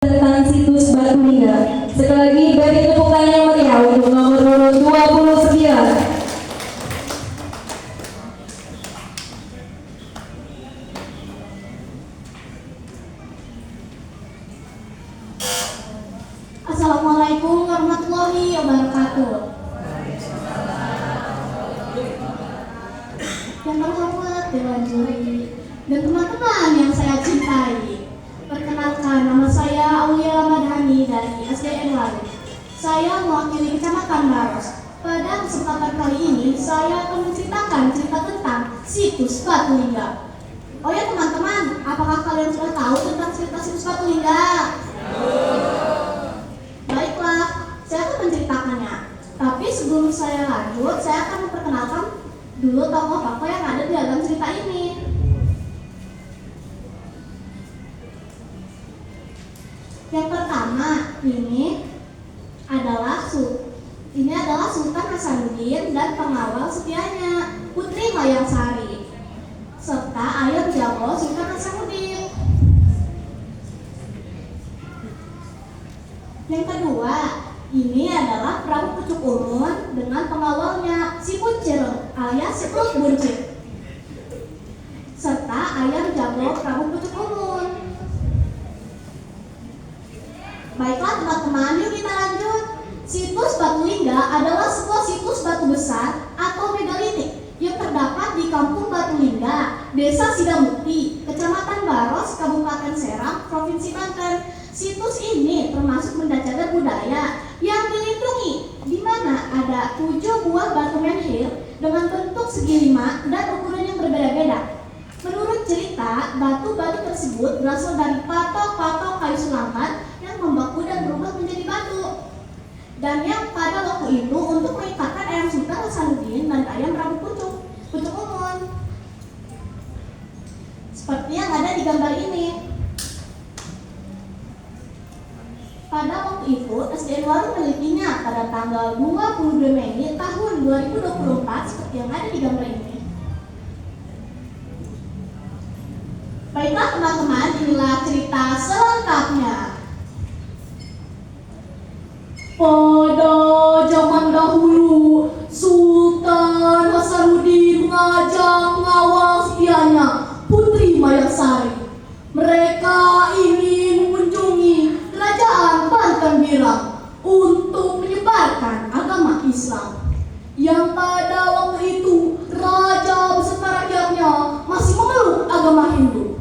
tentang situs Batu Lingga. Sekali lagi beri tepuk tangan yang meriah untuk nomor urut 29. Assalamualaikum warahmatullahi wabarakatuh. Yang terhormat Dewan Juri dan teman-teman yang saya cintai, perkenalkan, nama saya Aulia Ramadhani dari SDN Waru. Saya mewakili Kecamatan Baros. Pada kesempatan kali ini, saya akan menceritakan cerita tentang situs Batu Lingga. Oh ya teman-teman, apakah kalian sudah tahu tentang cerita situs Batu Lingga? Baiklah, saya akan menceritakannya. Tapi sebelum saya lanjut, saya akan memperkenalkan dulu tokoh-tokoh yang ada di dalam cerita ini. Yang pertama, ini adalah Sultan Hasanuddin dan pengawal setianya, Putri Mayang Sari, serta ayah jago Sultan Hasanuddin. Yang kedua, ini adalah Prabu Pucuk Umun dengan pengawalnya si Buncir alias si Perut Buncit, serta ayah jago Prabu Pucuk Umun. Baiklah teman-teman, yuk kita lanjut. Situs Batu Lingga adalah sebuah situs batu besar atau megalitik yang terdapat di Kampung Batu Lingga, Desa Sidamukti, Kecamatan Baros, Kabupaten Serang, Provinsi Banten. Situs ini termasuk benda cagar budaya yang dilindungi, di mana ada 7 buah batu menhir dengan bentuk segi 5 dan ukuran yang berbeda-beda. Menurut cerita, batu-batu tersebut berasal dari patok-patok kayu selambat yang membeku dan berubah menjadi batu. Dan yang pada waktu itu untuk mengikatkan ayam Sultan Hasanuddin dan ayam Prabu Pucuk Umun, seperti yang ada di gambar ini. Pada waktu itu, SDN Waru menelitinya pada tanggal 22 Mei tahun 2024 seperti yang ada di gambar ini. Baiklah teman-teman, inilah cerita selengkapnya. Pada zaman dahulu, Sultan Hasanuddin mengajak pengawal setianya, Putri Mayang Sari. Mereka ingin mengunjungi kerajaan Banten Birang untuk menyebarkan agama Islam, yang pada waktu itu raja beserta rakyatnya masih memeluk agama Hindu.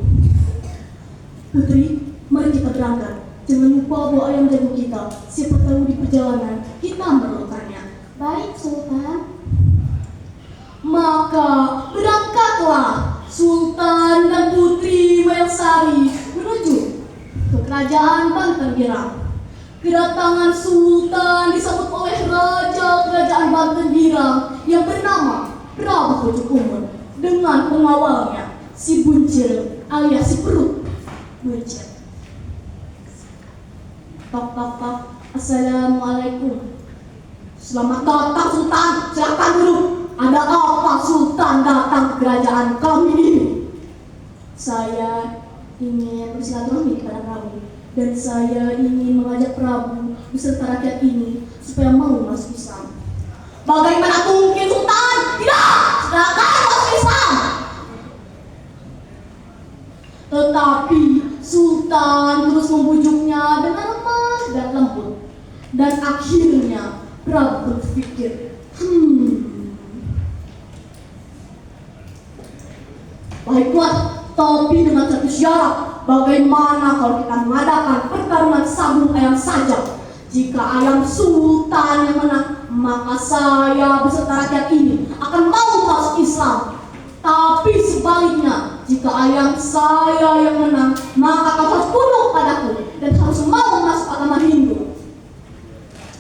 Putri, mari kita berangkat. Jangan lupa bawa ayam jago kita. Siapa tahu di perjalanan kita memerlukannya. Baik, Sultan. Maka berangkatlah Sultan dan Putri Mayang Sari menuju ke kerajaan Banten Birang. Kedatangan Sultan disambut oleh Raja Kerajaan Banten Birang yang bernama Prabu Pucuk Umun dengan pengawalnya si Buncir alias si Perut Buncit. Tok tok tok. Assalamualaikum. Selamat datang Sultan. Silakan duduk. Ada apa Sultan datang ke kerajaan kami ini? Saya ingin bersilaturahmi kepada Prabu, dan saya ingin mengajak Prabu beserta rakyat ini supaya mau masuk Islam. Bagaimana mungkin Sultan? Tidak, silakan masuk Islam. Tetapi Sultan terus membujuknya dengan lemah dan lembut, dan akhirnya Prabu berpikir, baiklah, tapi dengan satu syarat. Bagaimana kalau kita mengadakan pertarungan sabung ayam saja? Jika ayam Sultan yang menang, maka saya beserta rakyat ini akan mau masuk Islam. Tapi sebaliknya, jika ayam saya yang menang, maka kau harus tunduk padaku dan harus mau masuk agama Hindu.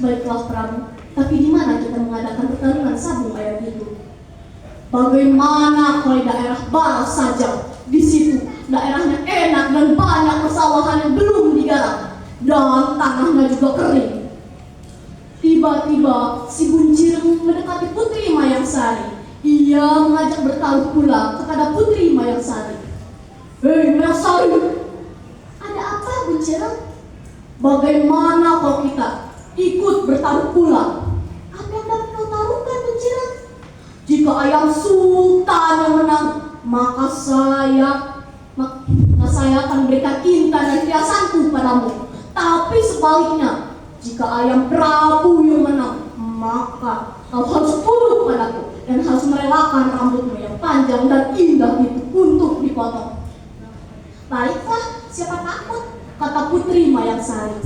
Baiklah Prabu, tapi di mana kita mengadakan pertarungan sabung ayam itu? Bagaimana kalau di daerah Baros saja? Di situ daerahnya enak dan banyak persawahan yang belum digarap dan tanahnya juga kering. Tiba-tiba si Buncir mendekati Putri Mayang Sari. Ia mengajak bertaruh pula kepada Putri Mayang Sari. Hei Mayang Sari, ada apa Buncir? Bagaimana kalau kita ikut bertaruh pula? Apa yang dapat kau taruhkan, Buncirang? Jika ayam sultan yang menang, maka saya akan berikan intan dan hiasanku padamu. Tapi sebaliknya, jika ayam Prabu yang menang, maka kau harus tunduk padaku dan harus merelakan rambutmu yang panjang dan indah itu untuk dipotong. Baiklah, siapa takut, kata Putri Mayangsari.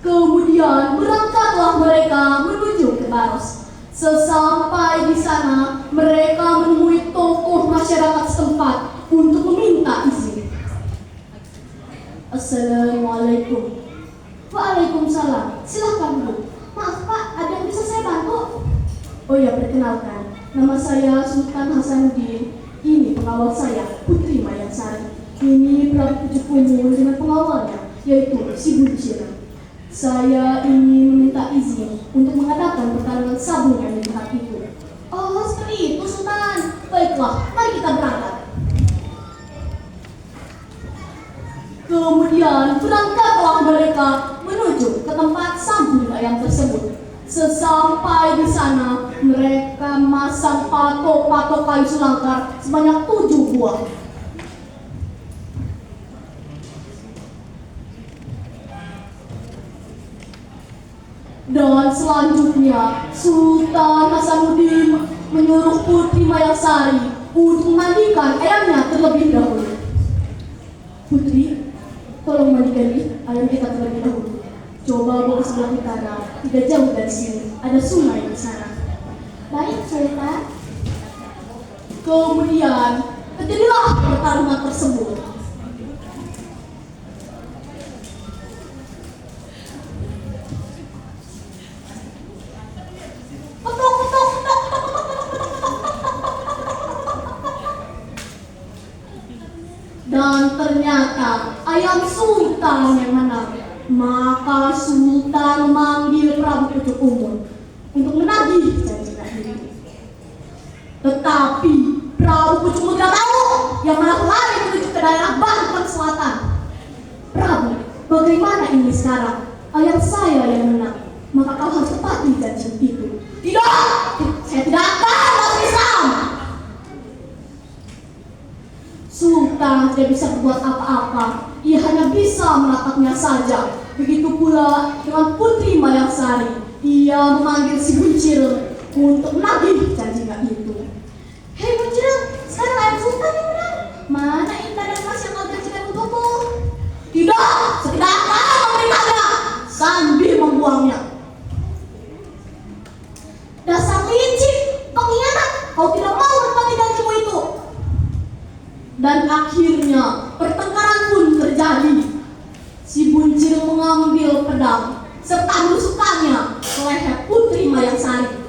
Kemudian berangkatlah mereka menuju ke Baros. Sesampai di sana, mereka menemui tokoh masyarakat setempat untuk meminta izin. Assalamualaikum. Waalaikumsalam. Silakan Bu. Maaf Pak, ada yang bisa saya bantu? Oh ya, perkenalkan, nama saya Sultan Hasanuddin. Ini pengawal saya, Putri Mayangsari. Ini Prabu Pucuk Umur dengan pengawalnya, yaitu si Buncirang. Saya ingin meminta izin untuk mengadakan pertarungan sabung yang dilihat itu. Oh, seperti itu Sultan. Baiklah, mari kita berangkat. Kemudian berangkatlah mereka menuju ke tempat sabung ayam tersebut. Sesampai di sana, mereka masang patok-patok kayu selangkar sebanyak 7 buah. Dan selanjutnya, Sultan Hasanuddin menyuruh Putri Mayangsari untuk memandikan ayamnya terlebih dahulu. Putri, tolong mandikan ayam kita terlebih dahulu. Coba bawa ke sebelah utara, tidak jauh dari sini. Ada sungai di sana. Baik, Sultan. Kemudian, terjadilah pertarungan tersebut. Dan ternyata ayam sultan yang menang. Maka Sultan memanggil Prabu Pucuk Umur untuk menagih janjinya ini. Tetapi Prabu Pucuk Umur tidak tahu, yang malah lari menuju ke daerah Banten Selatan. Prabu, bagaimana ini sekarang? Ayam saya yang menang, maka kau harus tepati janji itu. Tidak, saya tidak akan masuk Islam. Sultan tidak bisa berbuat apa-apa. Ia hanya bisa menatapnya saja. Begitu pula dengan Putri Mayangsari. Ia memanggil si Buncirang untuk menagih janjinya itu. Hei Buncirang, sekarang ayam sultan yang menang. Mana intan dan emas yang kau janjikan untukku? Tidak, saya tidak akan memberikannya. Sambil membuangnya. Dasar licik, pengkhianat, kau tidak mau menepati janjimu itu. Dan akhirnya pertengkaran pun terjadi. Si Buncirang mengambil pedang serta menusukkannya ke leher Putri Mayangsari.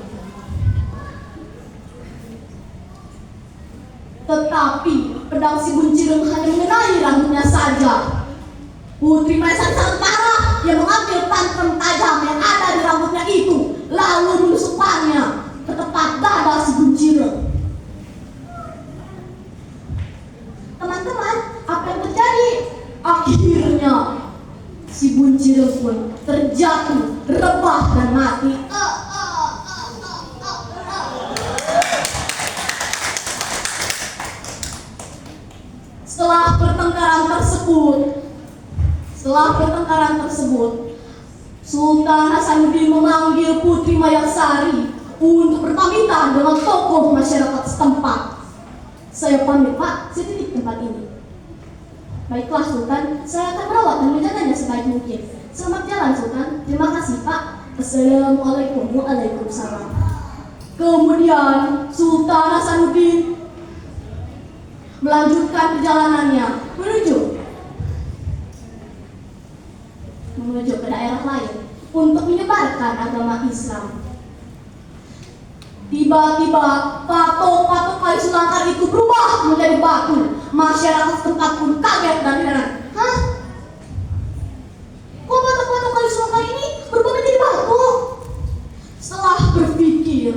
Tetapi pedang si Buncirang hanya mengenai rambutnya saja. Putri Mayangsari sangat marah. Ia mengambil tangkang tajam yang ada di rambutnya itu, lalu menusukkannya ke tepat dada si Buncirang. Teman-teman, apa yang terjadi? Akhirnya si Buncirang pun terjatuh, rebah dan mati. Setelah pertengkaran tersebut, Sultan Hasanuddin memanggil Putri Mayangsari untuk berpamitan dengan tokoh masyarakat setempat. Saya pamit Pak, saya titip tempat ini. Baiklah Sultan, saya akan merawat dan menjaganya sebaik mungkin. Selamat jalan Sultan, terima kasih Pak. Assalamualaikum. Waalaikumsalam. Kemudian Sultan Hasanuddin melanjutkan perjalanannya menuju ke daerah lain untuk menyebarkan agama Islam. Tiba-tiba patok-patok kayu selangkar itu berubah menjadi batu. Masyarakat setempat pun kaget dan heran. Hah? Kok patok-patok kayu selangkar ini berubah menjadi batu? Setelah berpikir,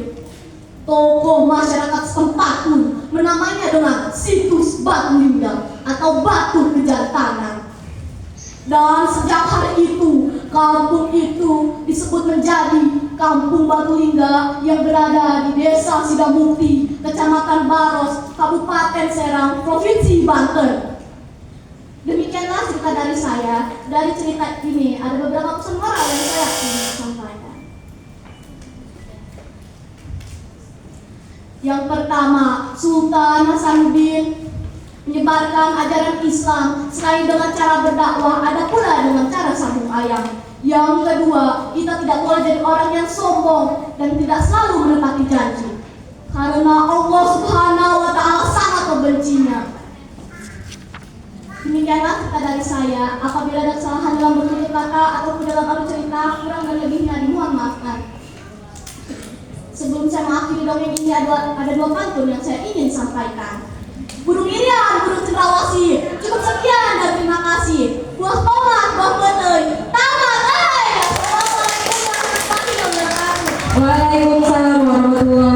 tokoh masyarakat setempat pun menamainya dengan situs Batu Lingga atau batu kejantanan. Dan sejak hari itu Batulingga yang berada di Desa Sidamukti, Kecamatan Baros, Kabupaten Serang, Provinsi Banten. Demikianlah cerita dari saya. Dari cerita ini ada beberapa pesan moral yang saya ingin sampaikan. Yang pertama, Sultan Hasanuddin menyebarkan ajaran Islam selain dengan cara berdakwah, ada pula dengan cara sambung ayam. Yang kedua, kita tidak boleh jadi orang yang sombong dan tidak selalu menepati janji, karena Allah Subhanahu wa Ta'ala sangat membencinya. Demikianlah cerita dari saya. Apabila ada kesalahan dalam bertutur kata ataupun dalam alur cerita, kurang dan lebihnya dimohon maafkan. Sebelum saya mengakhiri dongeng ini, ada dua pantun yang saya ingin sampaikan. Burung irian, burung cendrawasih. Cukup sekian dan terima kasih. Buah tomat, buah petai. Tamat, Assalamualaikum warahmatullahi wabarakatuh. Waalaikumsalam warahmatullahi